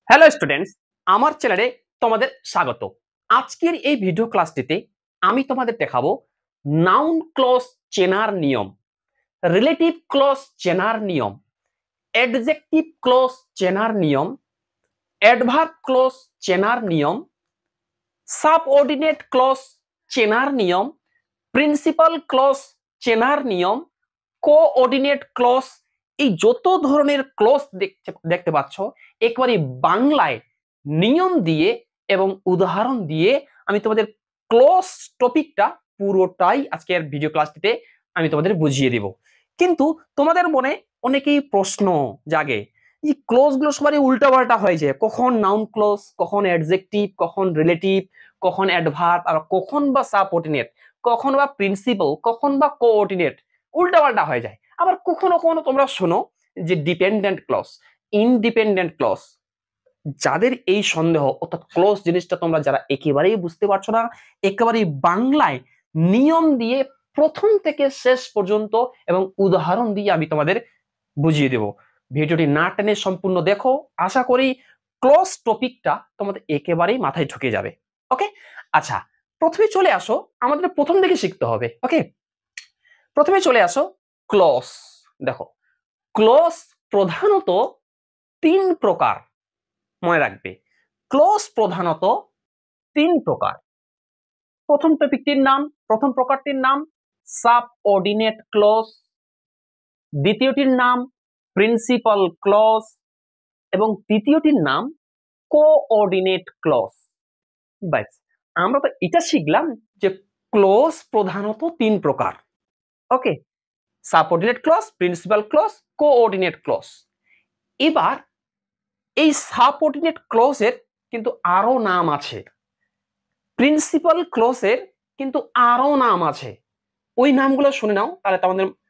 Hello students, আমার চ্যানেলে তোমাদের স্বাগত। আজকের এই ভিডিও ক্লাসটিতে আমি তোমাদের দেখাবো নাউন ক্লজ চেনার নিয়ম, রিলেটিভ ক্লজ চেনার নিয়ম, অ্যাডজেক্টিভ ক্লজ চেনার নিয়ম, অ্যাডভার্ব ক্লজ চেনার নিয়ম, সাবঅর্ডিনেট ক্লজ চেনার নিয়ম, প্রিন্সিপাল ক্লজ চেনার নিয়ম, কোঅর্ডিনেট ক্লজ, এই যত ধরনের ক্লজ দেখতে পাচ্ছ একবারে বাংলায় নিয়ম দিয়ে এবং উদাহরণ দিয়ে আমি তোমাদের ক্লজ টপিকটা পুরোটাই আজকের ভিডিও ক্লাসটিতে আমি তোমাদের বুঝিয়ে দিব। কিন্তু তোমাদের মনে অনেকেই প্রশ্ন জাগে, এই ক্লজ গুলো সবারই উল্টাপাল্টা হয়ে যায়, কখন নাউন ক্লজ, কখন অ্যাডজেক্টিভ, কখন রিলেটিভ, কখন অ্যাডভার্ব, আর কখন বা সাবঅর্ডিনেট, কখন বা প্রিন্সিপাল, কখন বা কোঅর্ডিনেট, উল্টাপাল্টা হয়ে যায়। আবার কখনো কখনো তোমরা শোনো যে ডিপেন্ডেন্ট ক্লজ, ইনডিপেন্ডেন্ট ক্লজ। যাদের এই সন্দেহ অর্থাৎ ক্লজ জিনিসটা তোমরা যারা একেবারেই বুঝতে পারছো না, একেবারেই বাংলায় নিয়ম দিয়ে প্রথম থেকে শেষ পর্যন্ত এবং উদাহরণ দিয়ে আমি তোমাদের বুঝিয়ে দেব। ভিডিওটি না টেনে সম্পূর্ণ দেখো, আশা করি ক্লজ টপিকটা তোমাদের একেবারেই মাথায় ঢুকে যাবে। ওকে, আচ্ছা, প্রথমে চলে আসো, আমাদের প্রথম থেকে শিখতে হবে। ওকে, প্রথমে চলে আসো ক্লজ। দেখো, ক্লজ প্রধানত তিন প্রকার, মনে রাখবে। ক্লজ প্রধানত তিন প্রকার। প্রথম টপিকটির নাম, প্রথম প্রকারটির নাম সাবঅর্ডিনেট ক্লজ, দ্বিতীয়টির নাম প্রিন্সিপাল ক্লজ এবং তৃতীয়টির নাম কোঅর্ডিনেট ক্লজ। বাস, আমরা তো এটা শিখলাম যে ক্লজ প্রধানত তিন প্রকার। Okay, subordinate clause, principal clause, coordinate clause. এবার এই সাবঅর্ডিনেট ক্লজের কিন্তু আরো নাম আছে, প্রিন্সিপাল ক্লজের কিন্তু আরো নাম আছে। ওই নামগুলো শুনে নাও, তাহলে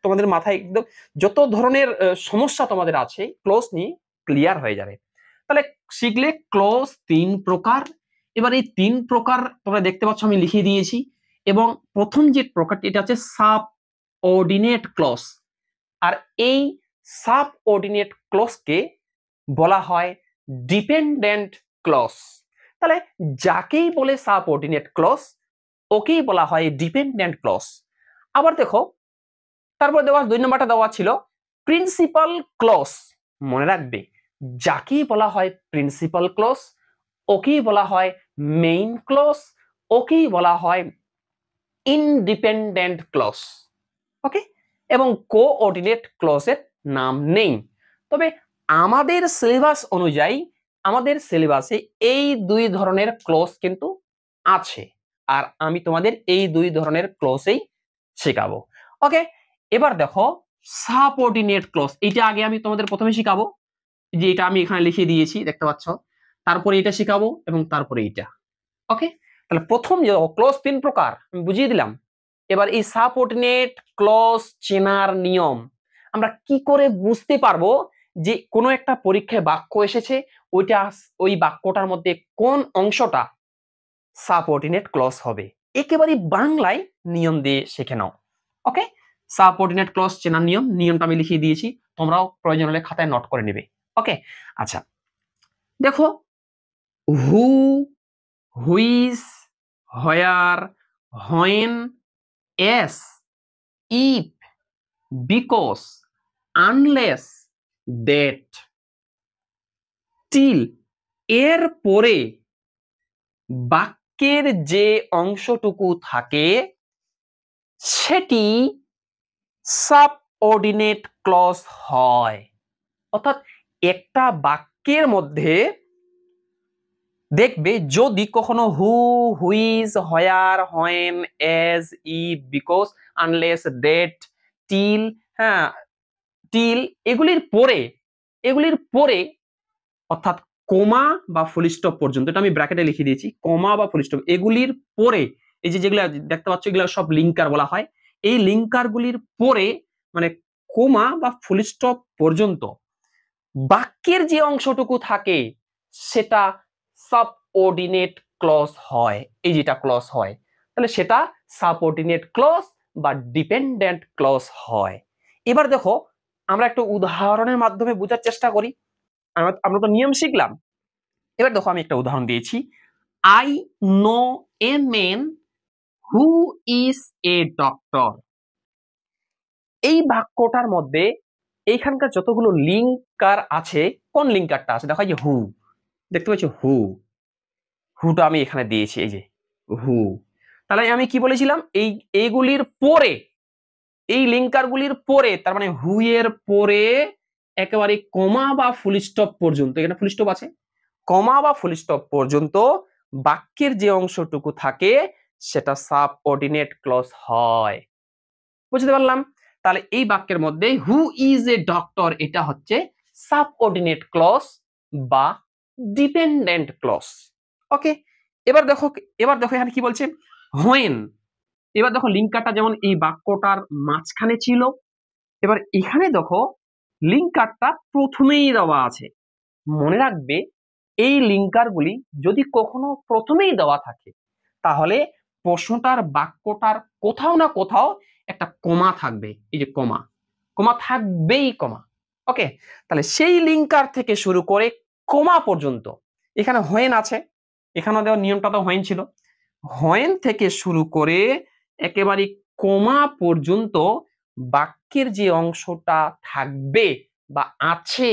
তোমাদের মাথায় একদম যত ধরনের সমস্যা তোমাদের আছে ক্লজ নিয়ে ক্লিয়ার হয়ে যাবে। তাহলে শিখলে ক্লজ তিন প্রকার। এবার এই তিন প্রকার তোমরা দেখতে পাচ্ছ আমি লিখে দিয়েছি। এবং প্রথম যে প্রকারটি এটা হচ্ছে সাবঅর্ডিনেট ক্লজ, আর এই সাবঅর্ডিনেট ক্লজকে বলা হয় ডিপেন্ডেন্ট ক্লজ। তাহলে যাকেই বলে সাবঅর্ডিনেট ক্লজ ওকেই বলা হয় ডিপেন্ডেন্ট ক্লজ। আবার দেখো, তারপর দেওয়া 2 নম্বরটা দেওয়া ছিল প্রিন্সিপাল ক্লজ। মনে রাখবে, যাকেই বলা হয় প্রিন্সিপাল ক্লজ ওকেই বলা হয় মেইন ক্লজ, ওকেই বলা হয় ইনডিপেন্ডেন্ট ক্লজ। ওকে, এবং কোঅর্ডিনেট ক্লজের নাম নেই। তবে আমাদের সিলেবাস অনুযায়ী আমাদের সিলেবাসে এই দুই ধরনের ক্লজ কিন্তু আছে, আর আমি তোমাদের এই দুই ধরনের ক্লজেই শেখাবো। ওকে, এবার দেখো সাবঅর্ডিনেট ক্লজ, এটা আগে আমি তোমাদের প্রথমে শিখাবো, যে এটা আমি এখানে লিখে দিয়েছি দেখতে পাচ্ছ, তারপরে এটা শিখাবো এবং তারপরে এটা। ওকে, তাহলে প্রথম যে ক্লজ তিন প্রকার আমি বুঝিয়ে দিলাম। এবার এই সাবঅর্ডিনেট ক্লজ চেনার নিয়ম আমরা কি করে বুঝতে পারবো যে কোনো একটা পরীক্ষায় বাক্য এসেছে, ওই বাক্যটার মধ্যে কোন অংশটা সাবঅর্ডিনেট ক্লজ হবে, একেবারে বাংলায় নিয়ম দিয়ে শিখে নাও। ওকে, সাবঅর্ডিনেট ক্লজ চেনার নিয়মটা আমি লিখিয়ে দিয়েছি, তোমরাও প্রয়োজন হলে খাতায় নোট করে নেবে। ওকে, আচ্ছা, দেখো who, which, where, when, as, if, because, unless, that, till এর পরে বাক্যের যে অংশটুকু থাকে সেটি সাবঅর্ডিনেট ক্লজ হয়। অর্থাৎ একটা বাক্যের মধ্যে দেখবে যদি কখনো who, which, where, when, as, if, because, unless, that, till, হ্যাঁ, টিল, এগুলির পরে অর্থাৎ কমা বা ফুল স্টপ পর্যন্ত, এটা আমি ব্র্যাকেটে লিখে দিয়েছি, কমা বা ফুল স্টপ, এগুলির পরে এই যে যেগুলো দেখতে পাচ্ছ এগুলো সব লিঙ্কার বলা হয়। এই লিঙ্কার গুলির পরে মানে কমা বা ফুল স্টপ পর্যন্ত বাক্যের যে অংশটুকু থাকে সেটা সাবঅর্ডিনেট ক্লজ হয়। এই যেটা ক্লজ হয় তাহলে সেটা সাবঅর্ডিনেট ক্লজ বা ডিপেন্ডেন্ট ক্লজ হয়। এবার দেখো আমরা একটু উদাহরণের মাধ্যমে বোঝার চেষ্টা করি। আমরা তো নিয়ম শিখলাম, এবার দেখো আমি একটা উদাহরণ দিয়েছি, I know a man who is a doctor. এই বাক্যটার মধ্যে এইখানকার যতগুলো লিঙ্কার আছে, কোন লিঙ্কারটা আছে দেখো, এই যে হু, দেখতে পাচ্ছ হু, হুটা আমি এখানে দিয়েছি, এই যে হু। তাহলে আমি কি বলেছিলাম, এইগুলির পরে, এই লিঙ্কারগুলির পরে, তার মানে হু এর পরে একেবারে কমা বা ফুল স্টপ পর্যন্ত, এখানে ফুল স্টপ আছে, কমা বা ফুল স্টপ পর্যন্ত বাক্যের যে অংশটুকু থাকে সেটা সাবঅর্ডিনেট ক্লজ হয়। বুঝতে পারলাম? তাহলে এই বাক্যের মধ্যে হু ইজ এ ডক্টর এটা হচ্ছে সাবঅর্ডিনেট ক্লজ বা ডিপেন্ডেন্ট ক্লজ। ওকে, এবার দেখো এখানে কি বলছে, হোয়েন। এবার দেখো লিঙ্কারটা যেমন এই বাক্যটার মাঝখানে ছিল, এবার এখানে দেখো লিঙ্কারটা প্রথমেই দেওয়া আছে। মনে রাখবে এই লিঙ্কারগুলি যদি কখনো প্রথমেই দেওয়া থাকে তাহলে প্রশ্নটার বাক্যটার কোথাও না কোথাও একটা কমা থাকবে, এই যে কমা, কমা থাকবেই কমা। ওকে, তাহলে সেই লিঙ্কার থেকে শুরু করে কমা পর্যন্ত, এখানে হোয়েন আছে, এখানে দেওয়ার নিয়মটা তো হোয়েন ছিল, হোয়েন থেকে শুরু করে একেবারে কমা পর্যন্ত বাক্যের যে অংশটা থাকবে বা আছে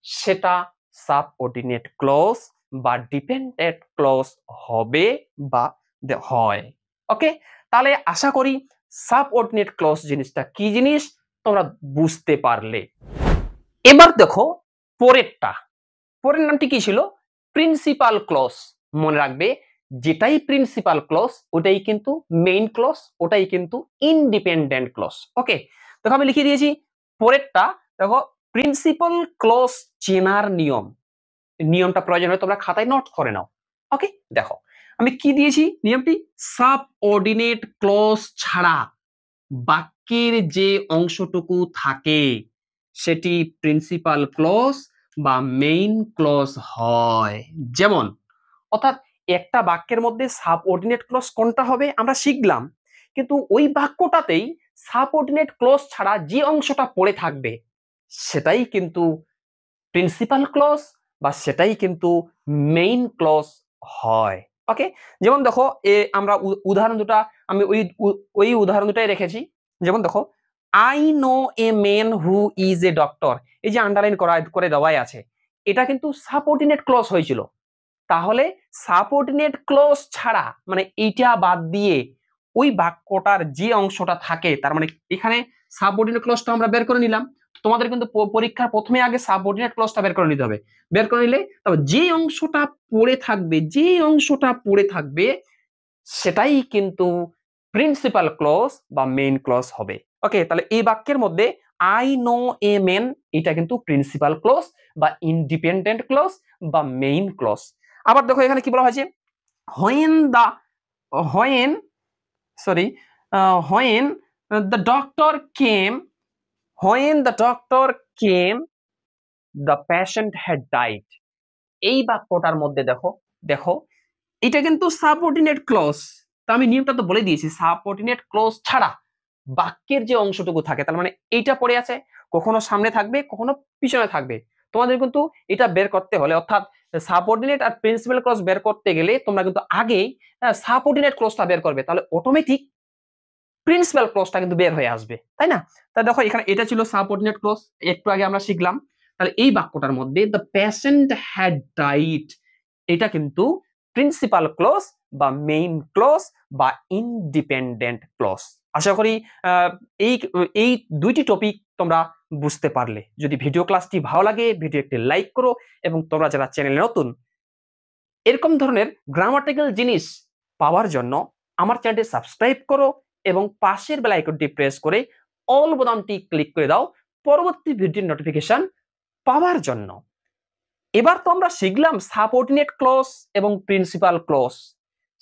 সেটা সাবঅর্ডিনেট ক্লজ বা ডিপেন্ডেন্ট ক্লজ হবে বা হয়। ওকে, তাহলে আশা করি সাবঅর্ডিনেট ক্লজ জিনিসটা কি জিনিস তোমরা বুঝতে পারলে। এবার দেখো পরেরটা, পরের নামটি কি ছিল, প্রিন্সিপাল ক্লজ। মনে রাখবে যেটাই প্রিন্সিপাল ক্লজ ওটাই কিন্তু মেইন ক্লজ, ওটাই কিন্তু ইন্ডিপেন্ডেন্ট ক্লজ। ওকে, দেখো আমি লিখে দিয়েছি পরেরটা, দেখো প্রিন্সিপাল ক্লজ চেনার নিয়ম, নিয়মটা প্রয়োজন হয় তোমরা খাতায় নোট করে নাও। ওকে, দেখো আমি কি দিয়েছি নিয়মটি, সাবঅর্ডিনেট ক্লজ ছাড়া বাক্যের যে অংশটুকু থাকে সেটি প্রিন্সিপাল ক্লজ বা মেইন ক্লজ হয়। যেমন অর্থাৎ একটা বাক্যের মধ্যে সাবঅর্ডিনেট ক্লজ কোনটা হবে আমরা শিখলাম, কিন্তু ওই বাক্যটাতেই সাবঅর্ডিনেট ক্লজ ছাড়া যে অংশটা পড়ে থাকবে সেটাই কিন্তু প্রিন্সিপাল ক্লজ বা সেটাই কিন্তু মেইন ক্লজ হয়। ওকে, যেমন দেখো আমরা উদাহরণ দুটা আমি ওই উদাহরণ দুটাই রেখেছি। যেমন দেখো, I know a man who is a doctor, এই যে আন্ডারলাইন করে দেওয়াই আছে, এটা কিন্তু সাবঅর্ডিনেট ক্লজ হয়েছিল। তাহলে সাবঅর্ডিনেট ক্লজ ছাড়া মানে এইটা বাদ দিয়ে ওই বাক্যটার যে অংশটা থাকে, তার মানে এখানে সাবঅর্ডিনেট ক্লজটা আমরা বের করে নিলাম, তোমাদের কিন্তু পরীক্ষার প্রথমে আগে সাবঅর্ডিনেট ক্লজটা বের করে নিতে হবে। বের করে নিলে তবে যে অংশটা পড়ে থাকবে, যে অংশটা পড়ে থাকবে সেটাই কিন্তু প্রিন্সিপাল ক্লজ বা মেইন ক্লজ হবে। ওকে, তাহলে এই বাক্যের মধ্যে আই নো এ ম্যান এটা কিন্তু প্রিন্সিপাল ক্লজ বা ইন্ডিপেন্ডেন্ট ক্লজ বা মেইন ক্লজ। আবার দেখো এখানে কি বলা হয়েছে, when the when sorry when the doctor came, when the doctor came the patient had died. এই বাক্যটার মধ্যে দেখো দেখো এটা কিন্তু সাবঅর্ডিনেট ক্লজ। তা আমি নিয়মটা তো বলে দিয়েছি, সাবঅর্ডিনেট ক্লজ ছাড়া বাক্যের যে অংশটুকু থাকে, তার মানে এইটা পড়ে আছে, কখনো সামনে থাকবে কখনো পিছনে থাকবে। তোমাদের কিন্তু এটা বের করতে হলে, অর্থাৎ সাবঅর্ডিনেট আর প্রিন্সিপাল ক্লজ বের করতে গেলে তোমরা কিন্তু আগেই সাবঅর্ডিনেট ক্লজটা বের করবে, তাহলে অটোমেটিক প্রিন্সিপাল ক্লজটা কিন্তু বের হয়ে আসবে, তাই না? তাই দেখো এখানে এটা ছিল সাবঅর্ডিনেট ক্লজ, একটু আগে আমরা শিখলাম। তাহলে এই বাক্যটার মধ্যে দ্য পেশেন্ট হ্যাড ডাইড এটা কিন্তু প্রিন্সিপাল ক্লজ বা মেইন ক্লজ বা ইন্ডিপেন্ডেন্ট ক্লজ। আশা করি এই এই দুইটি টপিক তোমরা বুঝতে পারলে। যদি ভিডিও ক্লাসটি ভালো লাগে ভিডিও একটি লাইক করো, এবং তোমরা যারা চ্যানেলে নতুন এরকম ধরনের গ্রামাটিক্যাল জিনিস পাওয়ার জন্য আমার চ্যানেলটি সাবস্ক্রাইব করো এবং পাশের বেল আইকনটি প্রেস করে অল বোতামটি ক্লিক করে দাও পরবর্তী ভিডিওর নোটিফিকেশন পাওয়ার জন্য। এবার তো আমরা শিখলাম সাবঅর্ডিনেট ক্লজ এবং প্রিন্সিপাল ক্লজ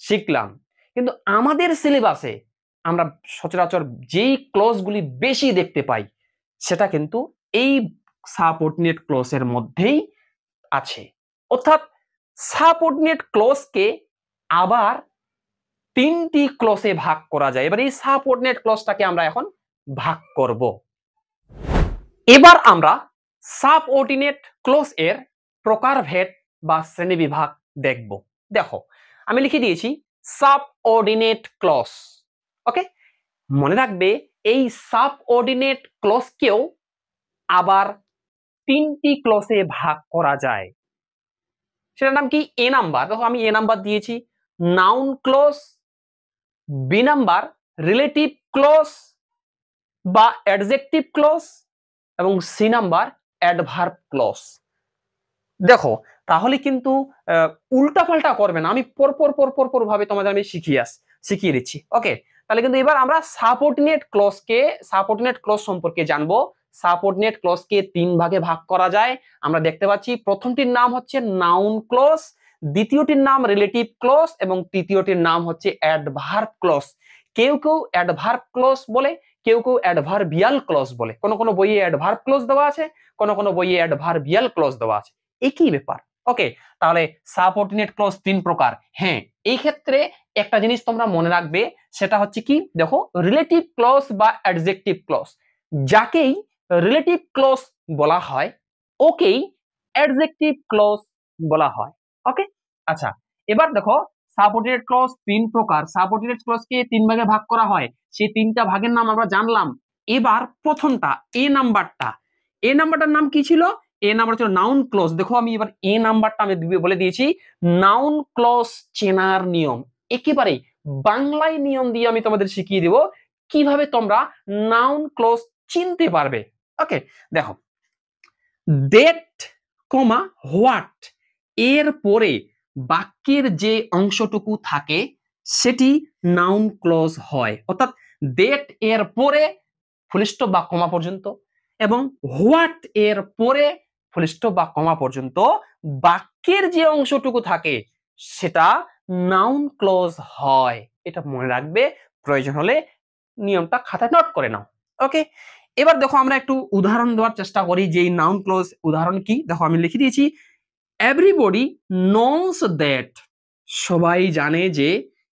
শিখলাম, কিন্তু আমাদের সিলেবাসে আমরা সচরাচর যেই ক্লজগুলি বেশি দেখতে পাই সেটা কিন্তু এই সাবঅর্ডিনেট ক্লজের মধ্যেই আছে। অর্থাৎ সাবঅর্ডিনেট ক্লজকে আবার তিনটি ক্লজে ভাগ করা যায়। এবার এই সাবঅর্ডিনেট ক্লজটাকে আমরা এখন ভাগ করব। এবার আমরা সাবঅর্ডিনেট ক্লজ এর প্রকারভেদ বা শ্রেণীবিভাগ দেখব। দেখো আমি লিখে দিয়েছি সাবঅর্ডিনেট ক্লজ। ওকে, মনে রাখবে এই সাবঅর্ডিনেট ক্লজকেও আবার তিনটি ক্লজে ভাগ করা যায়। সেটার নাম কি? A number. দেখো আমি এ নাম্বার দিয়েছি noun clause, B number relative clause বা অ্যাডজেক্টিভ ক্লজ এবং সি নাম্বার অ্যাডভার্ব ক্লজ। দেখো তাহলে কিন্তু উল্টাপাল্টা করবে না, আমি পরপর ভাবে তোমাদের আমি শিখিয়ে দিচ্ছি। ওকে, তাহলে কিন্তু এবার আমরা সাবঅর্ডিনেট ক্লজ সম্পর্কে জানবো। সাবঅর্ডিনেট ক্লজকে তিন ভাগে ভাগ করা যায়। আমরা দেখতে পাচ্ছি প্রথমটির নাম হচ্ছে নাউন ক্লজ, দ্বিতীয়টির নাম রিলেটিভ ক্লজ এবং তৃতীয়টির নাম হচ্ছে অ্যাডভার্ব ক্লজ। কেউ কেউ অ্যাডভার্ব ক্লজ বলে, কেউ কেউ অ্যাডভার্বিয়াল ক্লজ বলে। কোন কোন বইয়ে অ্যাডভার্ব ক্লজ দেওয়া আছে, কোন কোন বইয়ে অ্যাডভার্বিয়াল ক্লজ দেওয়া আছে, একই ব্যাপার। ওকে, তাহলে সাবঅর্ডিনেট ক্লজ তিন প্রকার। হ্যাঁ, এই ক্ষেত্রে একটা জিনিস তোমরা মনে রাখবে, সেটা হচ্ছে কি, দেখো রিলেটিভ ক্লজ বা অ্যাডজেক্টিভ ক্লজ, যাকেই রিলেটিভ ক্লজ বলা হয় ওকেই অ্যাডজেক্টিভ ক্লজ বলা হয়। ওকে, আচ্ছা এবার দেখো সাবঅর্ডিনেট ক্লজ তিন প্রকার। সাবঅর্ডিনেট ক্লজকে তিন ভাগে ভাগ করা হয়, সেই তিনটা ভাগের নাম আমরা জানলাম। এবার প্রথমটা এ নাম্বারটার নাম কি ছিল? এ নাম্বার ছিল নাউন ক্লজ। দেখো আমি এবার এ নাম্বারটা আমি বলে দিয়েছি নাউন ক্লজ চেনার নিয়ম। একেবারে বাংলায় নিয়ম দিয়ে আমি তোমাদের শিখিয়ে দেব কিভাবে তোমরা নাউন ক্লজ চিনতে পারবে। ওকে, দেখো দ্যাট কমা হোয়াট এর পরে বাক্যের যে অংশটুকু থাকে সেটি নাউন ক্লজ হয়। অর্থাৎ দ্যাট এর পরে ফুলস্টপ বা কমা পর্যন্ত এবং হোয়াট এর পরে ফুলস্টপ বা কমা পর্যন্ত বাক্যের যে অংশটুকু থাকে সেটা নাউন ক্লজ হয়। এটা মনে রাখবে, প্রয়োজন হলে নিয়মটা খাতায় নোট করে নাও। ওকে, এবার দেখো আমরা একটু উদাহরণ দেওয়ার চেষ্টা করি যে নাউন ক্লজ উদাহরণ কি। দেখো আমি লিখে দিয়েছি এভরিবডি নোস দ্যাট, সবাই জানে যে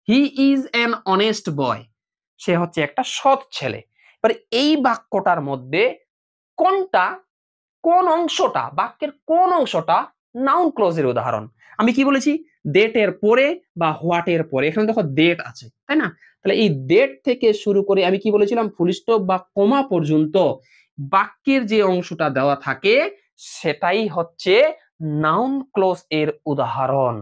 he is an honest boy, সে হচ্ছে একটা সৎ ছেলে। এবার এই বাক্যটার মধ্যে কোন অংশটা, বাক্যের কোন অংশটা নাউন ক্লজের উদাহরণ? আমি কি বলেছি? ডেট এর পরে বা হোয়াট এর পরে। এখানে দেখো ডেট আছে, তাই না? তাহলে এই ডেট থেকে শুরু করে আমি কি বলেছিলাম, ফুল স্টপ বা কমা পর্যন্ত বাক্যের যে অংশটা দেওয়া থাকে সেটাই হচ্ছে নাউন ক্লজ এর উদাহরণ।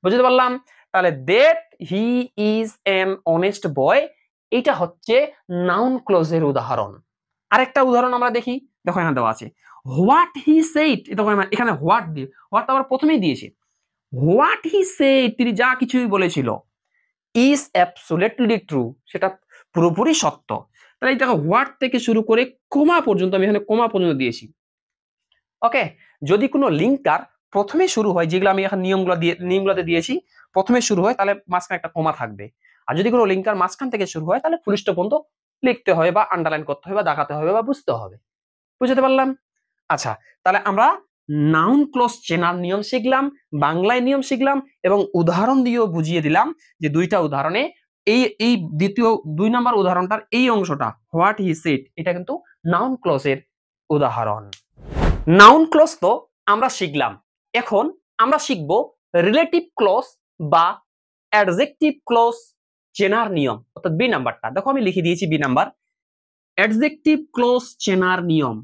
বুঝতে পারলাম? তাহলে that he is an honest বয়, এটা হচ্ছে নাউন ক্লজ এর উদাহরণ। আরেকটা উদাহরণ আমরা দেখি। দেখো এখানে দেওয়া আছে হোয়াট হি সেইড, দেখো এখানে হোয়াট দিয়ে, হোয়াট আবার প্রথমেই দিয়েছে। হোয়াট হি সেইড, তিনি যা কিছুই বলেছিল, ইজ অ্যাবসলিউটলি ট্রু, সেটা পুরোপুরি সত্য। তাহলে এই দেখো হোয়াট থেকে শুরু করে কমা পর্যন্ত, আমি এখানে কমা পর্যন্ত দিয়েছি। ওকে, যদি কোনো লিঙ্কার প্রথমে শুরু হয়, যেগুলো আমি এখন নিয়মগুলোতে দিয়েছি, প্রথমে শুরু হয় তাহলে মাঝখানে একটা কমা থাকবে। আর যদি কোনো লিঙ্কার মাঝখান থেকে শুরু হয় তাহলে ফুল স্টপ পর্যন্ত লিখতে হবে বা আন্ডারলাইন করতে হবে বা দেখাতে হবে বা বুঝতে হবে। বুঝতে পারলাম? আচ্ছা, তাহলে আমরা নাউন ক্লজ চেনার নিয়ম শিখলাম, বাংলায় নিয়ম শিখলাম এবং উদাহরণ দিয়েও বুঝিয়ে দিলাম যে দুইটা উদাহরণে এই দ্বিতীয় 2 নম্বর উদাহরণটার এই অংশটা হোয়াট হি সেড, এটা কিন্তু নাউন ক্লজের উদাহরণ। নাউন ক্লজ তো আমরা শিখলাম, এখন আমরা শিখব রিলেটিভ ক্লজ বা অ্যাডজেক্টিভ ক্লজ চেনার নিয়ম, অর্থাৎ বি নাম্বারটা। দেখো আমি লিখে দিয়েছি বি নাম্বার, অ্যাডজেক্টিভ ক্লজ চেনার নিয়ম।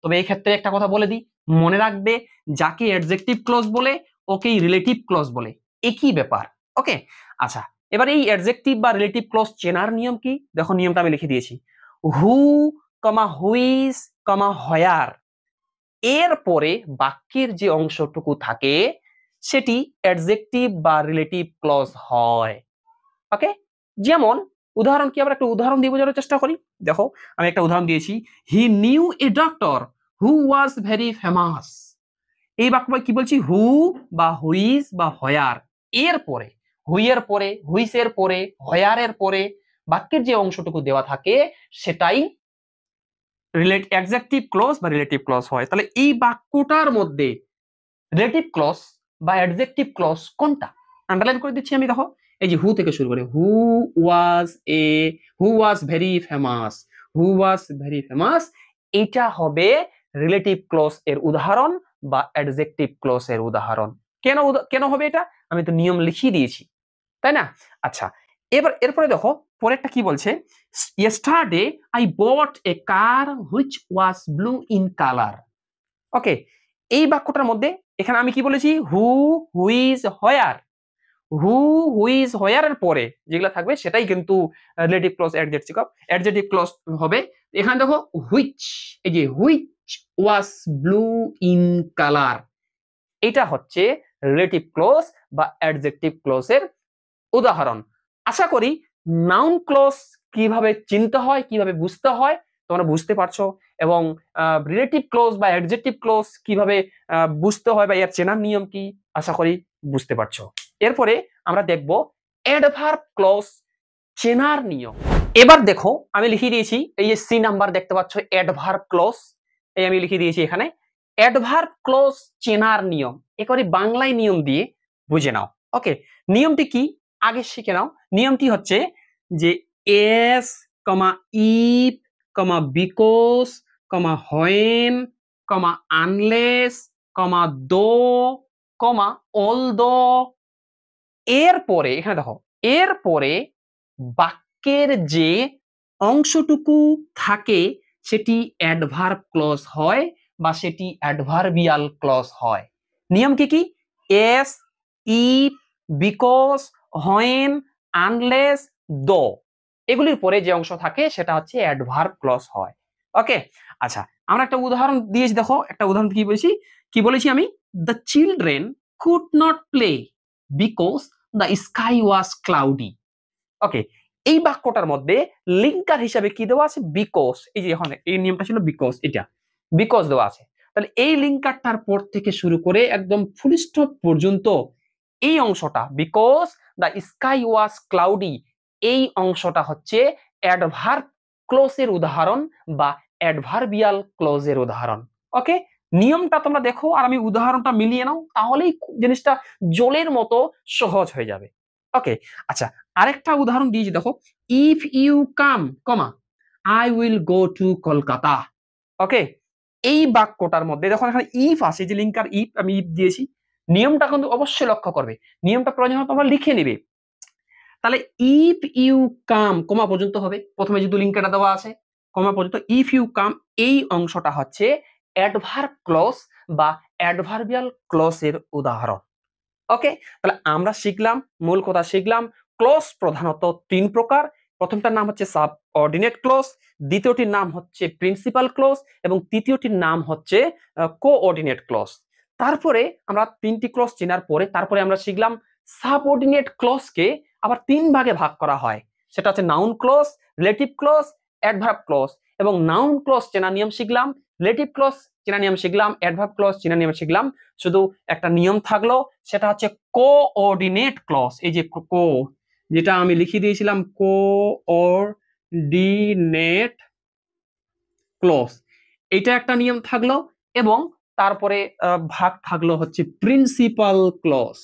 তবে এই ক্ষেত্রে একটা কথা বলে দিই, মনে রাখবে যাকে অ্যাডজেক্টিভ ক্লজ বলে ওকেই রিলেটিভ ক্লজ বলে, একই ব্যাপার। ওকে, আচ্ছা এবার এই অ্যাডজেক্টিভ বা রিলেটিভ ক্লজ চেনার নিয়ম কি? দেখো নিয়মটা আমি লিখে দিয়েছি, হু কমা হুইজ কমা হোয়ার এর পরে বাক্যের যে অংশটুকু থাকে সেটি অ্যাডজেক্টিভ বা রিলেটিভ ক্লজ হয়। ওকে, যেমন উদাহরণ কি, আমরা একটা উদাহরণ দিয়ে বোঝানোর চেষ্টা করি। দেখো আমি একটা উদাহরণ দিয়েছি, he knew a doctor who was very famous. এই বাক্য কি বলছি, হু বা হুইজ বা হোয়ার এর পরে, হুইয়ের পরে, হুইসের পরে, হোয়ারের পরে বাক্যের যে অংশটুকু দেওয়া থাকে সেটাই অ্যাডজেক্টিভ ক্লজ বা রিলেটিভ ক্লজ হয়। তাহলে এই বাক্যটার মধ্যে রিলেটিভ ক্লজ বা অ্যাডজেক্টিভ ক্লজ কোনটা আন্ডারলাইন করে দিচ্ছি আমি। দেখো এই যে হু থেকে শুরু করে, who was very famous, who was very famous, এটা হবে রিলেটিভ ক্লজ এর উদাহরণ বা অ্যাডজেক্টিভ ক্লজ এর উদাহরণ। কেন হবে এটা? আমি তো নিয়ম লিখিয়ে দিয়েছি, তাই না? আচ্ছা, এরপরে দেখো পরেরটা কি বলছে, yesterday I bought a car which was blue in color. ওকে, এই বাক্যটার মধ্যে এখানে আমি কি বলেছি, হু, হুইজ, হোয়ার। হু, হুইজ, হোয়ার এর পরে যেগুলো থাকবে সেটাই কিন্তু রিলেটিভ ক্লজ অ্যাডজেক্টিভ ক্লজ হবে। এখানে দেখো হুইচ, এই যে which was blue in colour, এটা হচ্ছে রিলেটিভ ক্লজ বা অ্যাডজেক্টিভ ক্লজের উদাহরণ। আশা করি নাউন ক্লজ কিভাবে চিনতে হয়, কিভাবে বুঝতে হয় তোমরা বুঝতে পারছো, এবং রিলেটিভ ক্লজ বা অ্যাডজেক্টিভ ক্লজ কিভাবে বুঝতে হয় বা এর চেনার নিয়ম কি আশা করি বুঝতে পারছো। এরপরে আমরা দেখব অ্যাডভার্ব ক্লজ চেনার নিয়ম। এবার দেখো আমি লিখে দিয়েছি, এই যে সি নাম্বার দেখতে পাচ্ছ অ্যাডভার্ব ক্লজ, এই আমি লিখে দিয়েছি এখানে অ্যাডভার্ব ক্লজ চেনার নিয়ম। একেবারে বাংলায় নিয়ম দিয়ে বুঝে নাও। ওকে, নিয়মটি কি আগে শিখে নাও। নিয়মটি হচ্ছে যে S, if, because, when, unless, দো, অলদো, এরপরে এখানে দেখো এরপরে বাক্যের যে অংশটুকু থাকে সেটি অ্যাডভার্ব ক্লজ হয় বা সেটি অ্যাডভার্বিয়াল ক্লজ হয়। নিয়ম কি? S, if, because, when, unless, দো, এগুলির পরে যে অংশ থাকে সেটা হচ্ছে অ্যাডভার্ব ক্লজ হয়। ওকে, আচ্ছা আমরা একটা উদাহরণ দিয়েছি, দেখো একটা উদাহরণ কি বলেছি আমি, the children could not play because the sky was cloudy. Okay, এই বাক্যটার মধ্যে লিঙ্কার হিসাবে কি দেওয়া আছে, বিকজ। এই যে এখানে এই নিয়মটা ছিল বিকজ, এটা বিকজ দেওয়া আছে। তাহলে এই লিঙ্কারটার পর থেকে শুরু করে একদম ফুল স্টপ পর্যন্ত এই অংশটা because the sky was cloudy, এই অংশটা হচ্ছে অ্যাডভার্ব ক্লজের উদাহরণ বা অ্যাডভার্বিয়াল ক্লজের উদাহরণ। ওকে, নিয়মটা তোমরা দেখো আর আমি উদাহরণটা মিলিয়ে নাও, তাহলেই জিনিসটা জলের মতো সহজ হয়ে যাবে। ওকে, আচ্ছা আরেকটা উদাহরণ দিয়েছি দেখো, if you come, I will go to Kolkata. Okay, এই বাক্যটার মধ্যে দেখো এখানে ইফ আছে, যে লিঙ্কার ইফ, আমি ইফ দিয়েছি। নিয়মটা কিন্তু অবশ্যই লক্ষ্য করবে, নিয়মটা প্রয়োজন হলে তোমরা লিখে নেবে। তাহলে ইফ ইউ কাম, কমা পর্যন্ত হবে, প্রথমে যেহেতু লিঙ্কটা দেওয়া আছে কমা পর্যন্ত, ইফ ইউ কাম এই অংশটা হচ্ছে অ্যাডভার্ব ক্লজ বা অ্যাডভার্বিয়াল ক্লজের উদাহরণ। ওকে, তাহলে আমরা শিখলাম, মূল কথা শিখলাম, ক্লজ প্রধানত তিন প্রকার। প্রথমটার নাম হচ্ছে সাবঅর্ডিনেট ক্লজ, দ্বিতীয়টির নাম হচ্ছে প্রিন্সিপাল ক্লজ এবং তৃতীয়টির নাম হচ্ছে কোঅর্ডিনেট ক্লজ। তারপরে আমরা তিনটি ক্লজ চেনার পরে তারপরে আমরা শিখলাম সাবঅর্ডিনেট ক্লজকে আবার তিন ভাগে ভাগ করা হয়, সেটা হচ্ছে noun clause, relative clause, adverb clause. এবং নাউন ক্লজ চেনা নিয়ম শিখলাম, রিলেটিভ ক্লজ চেনা নিয়ম শিখলাম, অ্যাডভার্ব ক্লজ চেনা নিয়ম শিখলাম। শুধু একটা নিয়ম থাকলো, সেটা হচ্ছে কোঅর্ডিনেট ক্লজ। এই যে যেটা আমি লিখে দিয়েছিলাম কোঅর্ডিনেট ক্লজ, এটা একটা নিয়ম থাকলো। এবং তারপরে ভাগ থাকলো হচ্ছে প্রিন্সিপাল ক্লজ।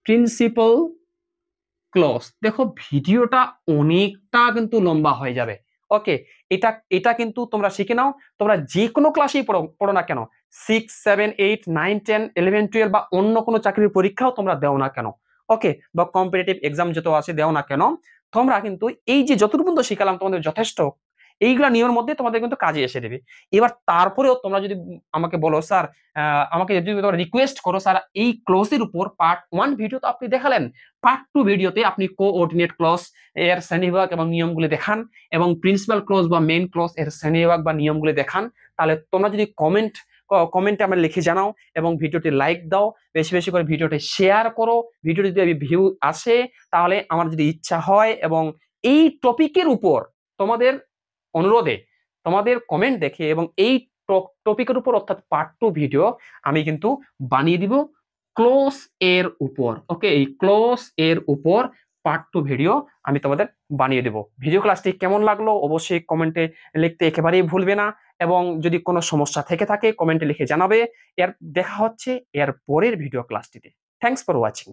প্রিন্সিপাল ক্লজ, দেখো ভিডিওটা অনেকটা কিন্তু লম্বা হয়ে যাবে। ওকে, এটা কিন্তু তোমরা শিখে নাও, তোমরা যে কোনো ক্লাসেই পড়ো না কেন, 6, 7, 8, 9, 10, 11, 12 বা অন্য কোনো চাকরির পরীক্ষাও তোমরা দাও না কেন, ওকে, বা কম্পিটিটিভ এক্সাম যত আছে দাও না কেন, তোমরা কিন্তু এই যে যতটুকু পর্যন্ত শিখালাম তোমাদের যথেষ্ট, এইগুলা নিয়মের মধ্যে তোমাদের কিন্তু কাজে এসে দেবে। এবার তারপরেও তোমরা যদি আমাকে বলো স্যার, আমাকে যদি তোমরা রিকোয়েস্ট করো স্যার এই ক্লজের উপর পার্ট 1 ভিডিও তো আপনি দেখালেন, পার্ট 2 ভিডিওতে আপনি কোঅর্ডিনেট ক্লজ এর শ্রেণীবিভাগ এবং নিয়মগুলি দেখান এবং প্রিন্সিপাল ক্লজ বা মেইন ক্লজ এর শ্রেণীবিভাগ বা নিয়মগুলি দেখান, তাহলে তোমরা যদি কমেন্টে আমরা লিখে জানাও এবং ভিডিওটি লাইক দাও, বেশি বেশি করে ভিডিওটি শেয়ার করো, ভিডিওটি যদি ভিউ আসে তাহলে আমার যদি ইচ্ছা হয় এবং এই টপিকের উপর তোমাদের অনুরোধে, তোমাদের কমেন্ট দেখে এবং এই টপিকের উপর অর্থাৎ পার্ট 2 ভিডিও আমি কিন্তু বানিয়ে দিব ক্লোজ এর উপর। ওকে, এই ক্লোজ এর উপর পার্ট 2 ভিডিও আমি তোমাদের বানিয়ে দেব। ভিডিও ক্লাসটি কেমন লাগলো অবশ্যই কমেন্টে লিখতে একেবারেই ভুলবে না, এবং যদি কোনো সমস্যা থেকে থাকে কমেন্টে লিখে জানাবে। এর দেখা হচ্ছে এর পরের ভিডিও ক্লাসটিতে। Thanks for watching.